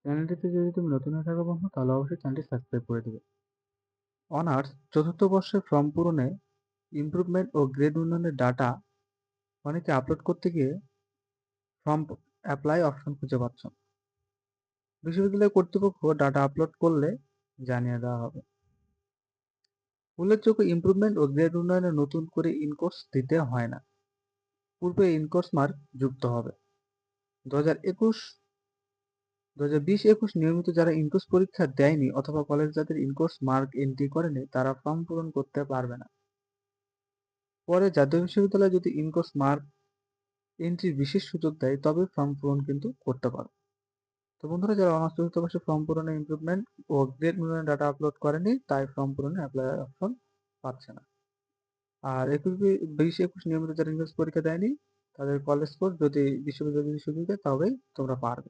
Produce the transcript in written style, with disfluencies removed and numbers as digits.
চ্যানেলটিতে যদি তুমি নতুন হয়ে থাকো বন্ধু, তাহলে অবশ্যই চ্যানেলটি সাবস্ক্রাইব করে দিবে। অনার্স চতুর্থ বর্ষের ফর্ম পূরণে ইমপ্রুভমেন্ট ও গ্রেড উন্নয়নের ডাটা অনেকে আপলোড করতে গিয়ে ফর্ম অ্যাপ্লাই অপশন খুঁজে পাচ্ছ না। বিশ্ববিদ্যালয় কর্তৃপক্ষ ডাটা আপলোড করলে জানিয়ে দেওয়া হবে। উল্লেখযোগ্য ইমপ্রুভমেন্ট ও গ্রেড উন্নয়নে নতুন করে ইনকোর্স দিতে হয় না, পূর্বে ইনকোর্স মার্ক যুক্ত হবে। 2021 2020-21 নিয়মিত যারা ইনকোর্স পরীক্ষা দেয়নি অথবা কলেজ যাদের ইনকোর্স মার্ক এন্ট্রি করেনি তারা ফর্ম পূরণ করতে পারবে না। পরে জাতীয় বিশ্ববিদ্যালয় যদি ইনকোর্স মার্ক এন্ট্রির বিশেষ সুযোগ দেয় তবে ফর্ম পূরণ কিন্তু করতে পারো। তো বন্ধুরা, যারা অনার্স চতুর্থ বর্ষে ফর্ম পূরণে ইমপ্রুভমেন্ট ও গ্রেড উন্নয়নের ডাটা আপলোড করেনি তাই ফর্ম পূরণে অ্যাপ্লাই অপশন পাচ্ছে না। আর 20-21 নিয়মিত যারা ইংরেজি পরীক্ষা দেয়নি তাদের কলেজ কোর্স যদি বিশ্ববিদ্যালয় যদি সুযোগ দেয় তবেই তোমরা পারবে।